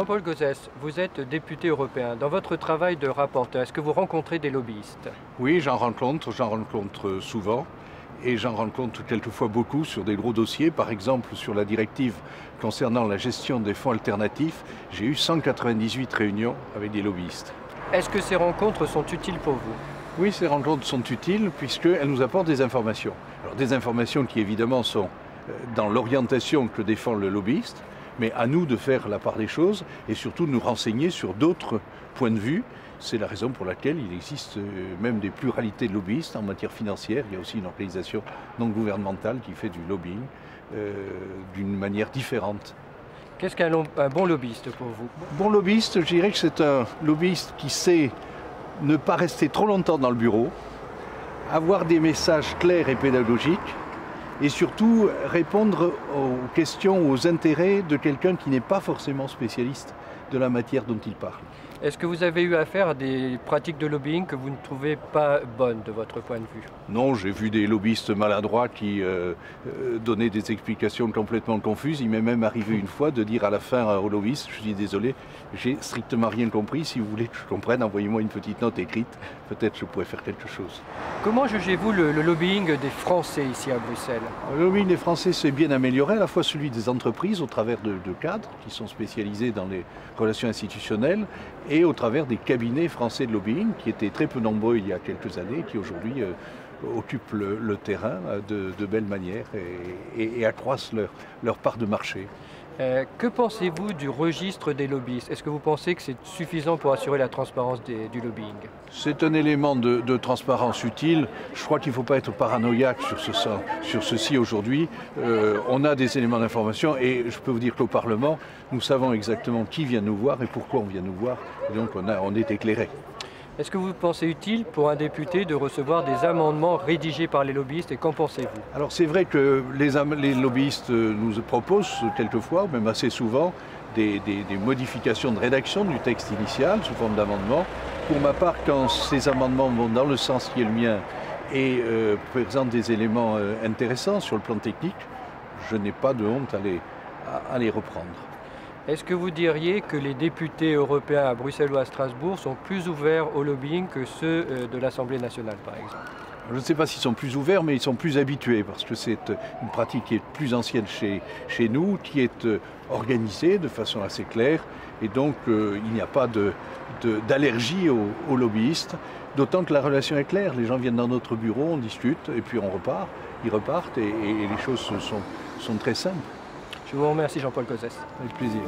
Jean-Paul Gauzès, vous êtes député européen. Dans votre travail de rapporteur, est-ce que vous rencontrez des lobbyistes? Oui, j'en rencontre souvent et j'en rencontre quelquefois beaucoup sur des gros dossiers. Par exemple, sur la directive concernant la gestion des fonds alternatifs, j'ai eu 198 réunions avec des lobbyistes. Est-ce que ces rencontres sont utiles pour vous? Oui, ces rencontres sont utiles puisqu'elles nous apportent des informations. Alors, des informations qui évidemment sont dans l'orientation que défend le lobbyiste, mais à nous de faire la part des choses et surtout de nous renseigner sur d'autres points de vue. C'est la raison pour laquelle il existe même des pluralités de lobbyistes en matière financière. Il y a aussi une organisation non gouvernementale qui fait du lobbying d'une manière différente. Qu'est-ce qu'un bon lobbyiste pour vous? Bon lobbyiste, je dirais que c'est un lobbyiste qui sait ne pas rester trop longtemps dans le bureau, avoir des messages clairs et pédagogiques, et surtout répondre aux questions, aux intérêts de quelqu'un qui n'est pas forcément spécialiste de la matière dont il parle. Est-ce que vous avez eu affaire à des pratiques de lobbying que vous ne trouvez pas bonnes de votre point de vue? Non, j'ai vu des lobbyistes maladroits qui donnaient des explications complètement confuses. Il m'est même arrivé une fois de dire à la fin au lobbyiste, je dis désolé, j'ai strictement rien compris, si vous voulez que je comprenne, envoyez-moi une petite note écrite, peut-être je pourrais faire quelque chose. Comment jugez-vous le lobbying des Français ici à Bruxelles? Le lobbying des Français s'est bien amélioré, à la fois celui des entreprises au travers de cadres qui sont spécialisés dans les relations institutionnelles et au travers des cabinets français de lobbying qui étaient très peu nombreux il y a quelques années et qui aujourd'hui occupent le terrain de belle manière et accroissent leur part de marché. Que pensez-vous du registre des lobbyistes? Est-ce que vous pensez que c'est suffisant pour assurer la transparence du lobbying? C'est un élément de transparence utile. Je crois qu'il ne faut pas être paranoïaque sur ceci aujourd'hui. On a des éléments d'information et je peux vous dire qu'au Parlement, nous savons exactement qui vient nous voir et pourquoi on vient nous voir. Et donc on est éclairé. Est-ce que vous pensez utile pour un député de recevoir des amendements rédigés par les lobbyistes et qu'en pensez-vous? Alors c'est vrai que les lobbyistes nous proposent quelquefois, même assez souvent, des modifications de rédaction du texte initial sous forme d'amendements. Pour ma part, quand ces amendements vont dans le sens qui est le mien et présentent des éléments intéressants sur le plan technique, je n'ai pas de honte à les reprendre. Est-ce que vous diriez que les députés européens à Bruxelles ou à Strasbourg sont plus ouverts au lobbying que ceux de l'Assemblée nationale, par exemple? Je ne sais pas s'ils sont plus ouverts, mais ils sont plus habitués, parce que c'est une pratique qui est plus ancienne chez nous, qui est organisée de façon assez claire, et donc il n'y a pas d'allergie aux lobbyistes, d'autant que la relation est claire. Les gens viennent dans notre bureau, on discute, et puis on repart, ils repartent, et les choses sont très simples. Je vous remercie Jean-Paul Gauzès. Avec plaisir.